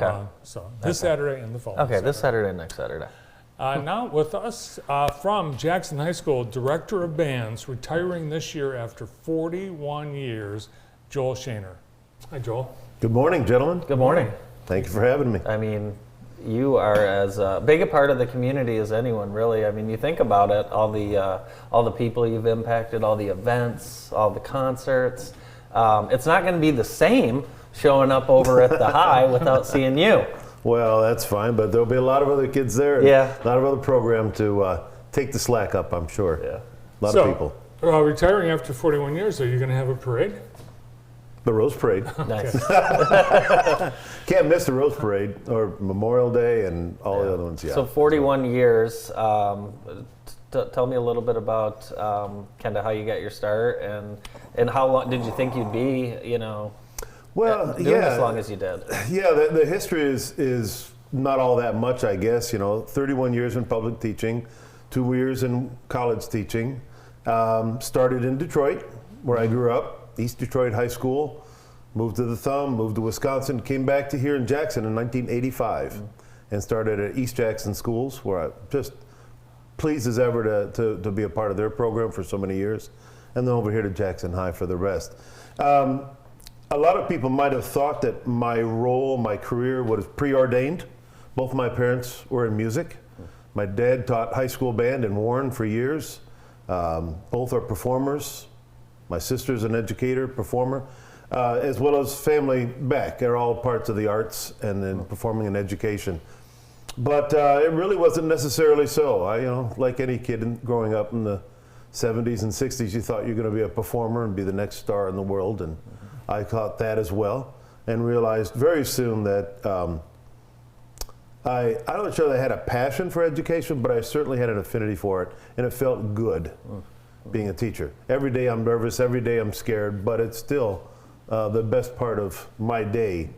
Okay. So this Saturday and the following Okay, this Saturday. Saturday, next Saturday. Now with us from Jackson High School, Director of Bands, retiring this year after 41 years, Joel Shaner. Hi, Joel. Good morning, gentlemen. Good morning. Thank you for having me. I mean, you are as big a part of the community as anyone, really. I mean, you think about it, all the people you've impacted, all the events, all the concerts. It's not going to be the same showing up over at the high without seeing you. Well, that's fine, but there'll be a lot of other kids there. Yeah. A lot of other program to take the slack up, I'm sure. Yeah. A lot of people. Retiring after 41 years, are you going to have a parade? The Rose Parade. Nice. Can't miss the Rose Parade or Memorial Day and all the other ones. Yeah. So 41 years. Tell me a little bit about kind of how you got your start and how long did you think you'd be, doing as long as you did? Yeah, the history is not all that much, I guess. 31 years in public teaching, 2 years in college teaching. Started in Detroit, where I grew up, East Detroit High School. Moved to the Thumb, moved to Wisconsin, came back to here in Jackson in 1985, and started at East Jackson Schools, where I just pleased as ever to be a part of their program for so many years, and then over here to Jackson High for the rest. A lot of people might have thought that my role, my career was preordained. Both my parents were in music. My dad taught high school band in Warren for years. Both are performers. My sister's an educator, performer, as well as family back. They're all parts of the arts and then performing and education. But it really wasn't necessarily so. Like any kid growing up in the 70s and 60s, you thought you were going to be a performer and be the next star in the world. And I thought that as well, and realized very soon that I'm not sure that I had a passion for education, but I certainly had an affinity for it, and it felt good being a teacher. Every day I'm nervous, every day I'm scared, but it's still the best part of my day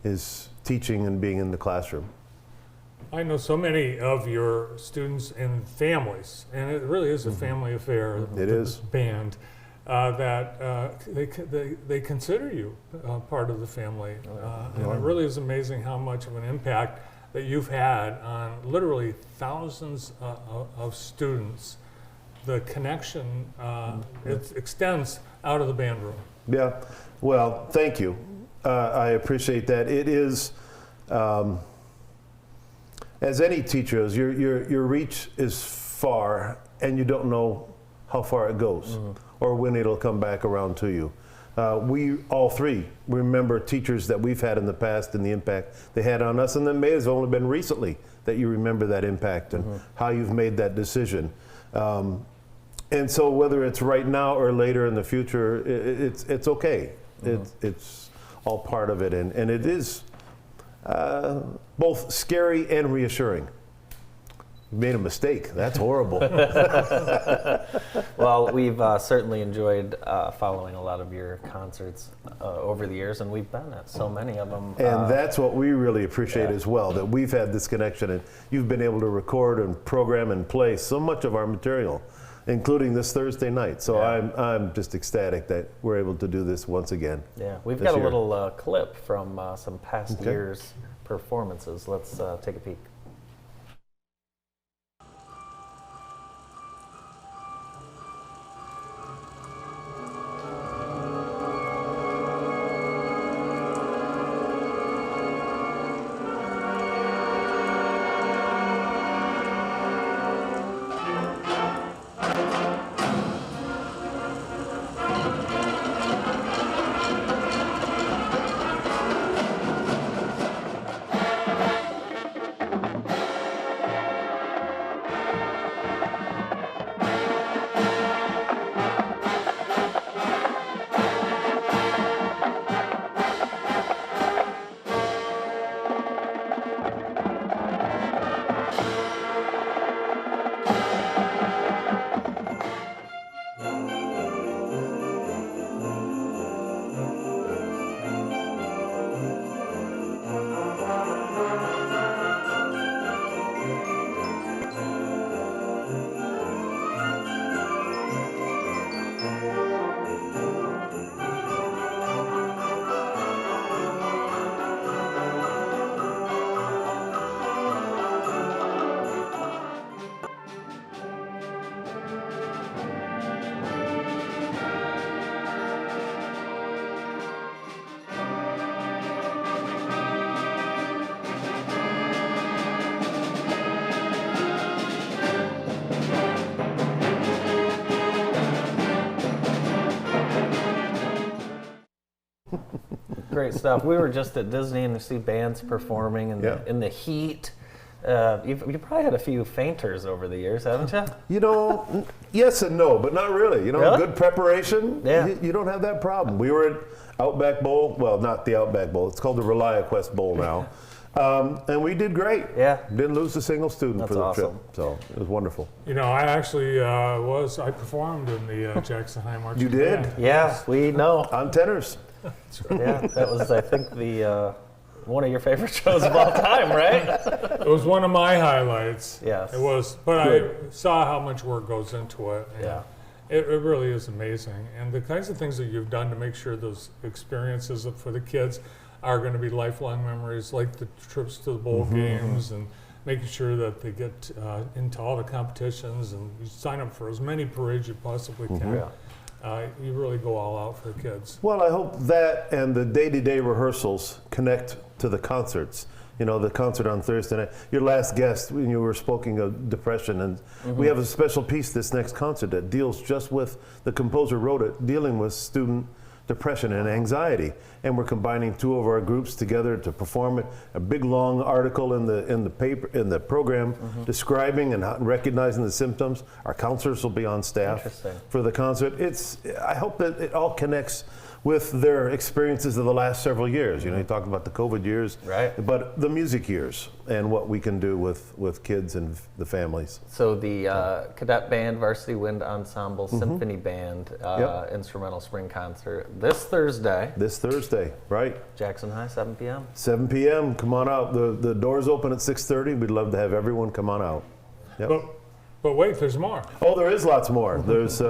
is teaching and being in the classroom. I know so many of your students and families, and it really is a family affair. It is. Band. That they consider you part of the family. And it really is amazing how much of an impact that you've had on literally thousands of students. The connection, it extends out of the band room. Yeah, well, thank you. I appreciate that. It is, as any teacher is, your reach is far, and you don't know how far it goes or when it'll come back around to you. We all three remember teachers that we've had in the past and the impact they had on us, and it may have only been recently that you remember that impact and how you've made that decision. And so whether it's right now or later in the future, it's okay. It's all part of it, and it is both scary and reassuring. You made a mistake. That's horrible. Well, we've certainly enjoyed following a lot of your concerts over the years, and we've been at so many of them. And that's what we really appreciate as well, that we've had this connection, and you've been able to record and program and play so much of our material, including this Thursday night. So I'm just ecstatic that we're able to do this once again. Yeah, we've got a little clip from some past years' performances. Let's take a peek. great stuff. We were just at Disney and to see bands performing in, Yeah. in the heat. You've probably had a few fainters over the years, haven't you? You know, yes and no, but not really. You know, Really? good preparation, Yeah. you don't have that problem. We were at Outback Bowl, well, not the Outback Bowl, it's called the ReliaQuest Bowl now. And we did great. Yeah. Didn't lose a single student That's for the awesome. trip. So it was wonderful. You know, I actually I performed in the Jackson High Marching You did? Band. Yeah, we know. On tenors. Yeah, that was, I think, the one of your favorite shows of all time, right? It was one of my highlights. Yes. It was, but Good. I saw how much work goes into it. And Yeah. it really is amazing. And the kinds of things that you've done to make sure those experiences for the kids are going to be lifelong memories, like the trips to the bowl games and making sure that they get into all the competitions and you sign up for as many parades you possibly can. Yeah. You really go all out for the kids. Well, I hope that and the day-to-day rehearsals connect to the concerts. You know, the concert on Thursday night. Your last guest, when you were speaking of depression, and we have a special piece this next concert that deals just with, the composer wrote it, dealing with student depression and anxiety. And we're combining two of our groups together to perform it. A big long article in the paper, in the program, describing and recognizing the symptoms. Our counselors will be on staff Interesting. for the concert. I hope that it all connects with their experiences of the last several years. You know, you talked about the COVID years, Right. but the music years and what we can do with kids and the families. So the Cadet Band, Varsity Wind Ensemble, Symphony Band, Yep. Instrumental Spring Concert this Thursday, This Thursday, right? Jackson High, 7 p.m. 7 p.m. Come on out. The doors open at 6:30. We'd love to have everyone come on out. Yep. But wait, there's more. Oh, there is lots more. There's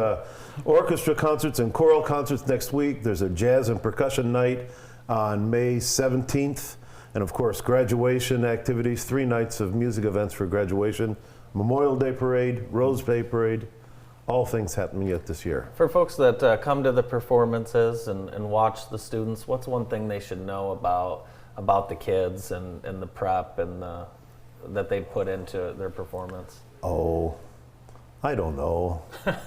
orchestra concerts and choral concerts next week. There's a jazz and percussion night on May 17th. And of course, graduation activities, 3 nights of music events for graduation, Memorial Day Parade, Rose Day Parade, all things happening yet this year. For folks that come to the performances and watch the students, what's one thing they should know about the kids and the prep and that they put into their performance? Oh, I don't know.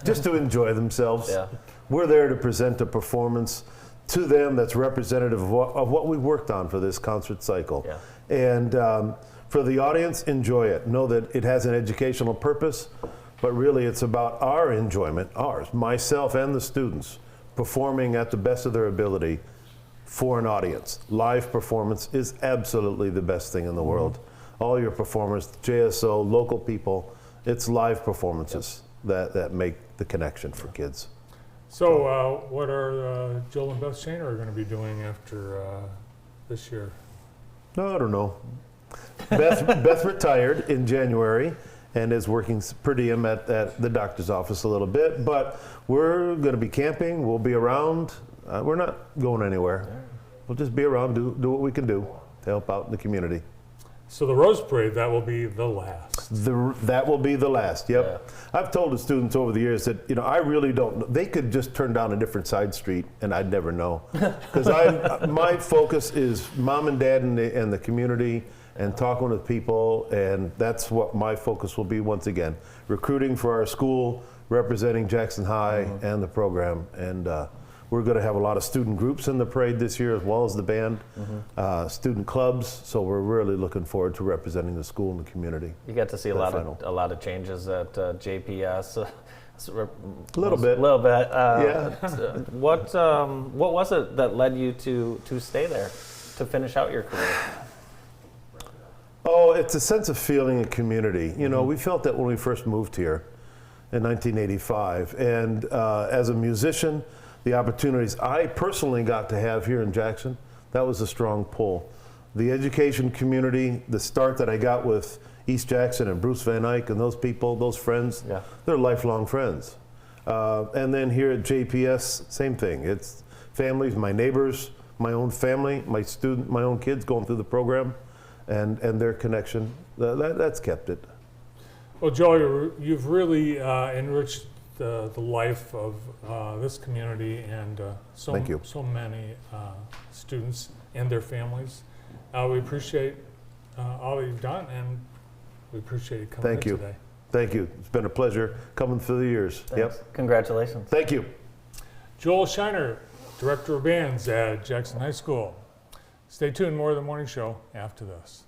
Just to enjoy themselves. Yeah. We're there to present a performance to them that's representative of what we've worked on for this concert cycle. Yeah. And for the audience, enjoy it. Know that it has an educational purpose, but really it's about our enjoyment, myself and the students, performing at the best of their ability for an audience. Live performance is absolutely the best thing in the world. All your performers, JSO, local people, it's live performances that make the connection for kids. So what are Joel and Beth Shaner going to be doing after this year? No, I don't know. Beth retired in January and is working per diem at the doctor's office a little bit, but we're going to be camping. We'll be around. We're not going anywhere. We'll just be around, do what we can do to help out in the community. So the Rose Parade, that will be the last. That will be the last. Yep. Yeah. I've told the students over the years that I really don't know. They could just turn down a different side street, and I'd never know. Because my focus is mom and dad and the community, and talking with people, and that's what my focus will be once again. Recruiting for our school, representing Jackson High and the program, and we're going to have a lot of student groups in the parade this year, as well as the band, student clubs. So we're really looking forward to representing the school and the community. You got to see a That lot of changes at JPS. A little bit. A little bit. Yeah. What was it that led you to stay there, to finish out your career? Oh, it's a sense of feeling a community. We felt that when we first moved here in 1985. And as a musician, the opportunities I personally got to have here in Jackson, that was a strong pull. The education community, the start that I got with East Jackson and Bruce Van Eyck and those people, those friends, Yeah. they're lifelong friends. And then here at JPS, same thing. It's families, my neighbors, my own family, my own kids going through the program, and their connection. That's kept it. Well, Joel, you've really enriched the life of this community and Thank you. so many students and their families. We appreciate all that you've done, and we appreciate you coming Thank in you. today. Thank you. It's been a pleasure coming through the years. Thanks. Yep. Congratulations. Thank you. Joel Shiner, Director of Bands at Jackson High School. Stay tuned, more of the morning show after this.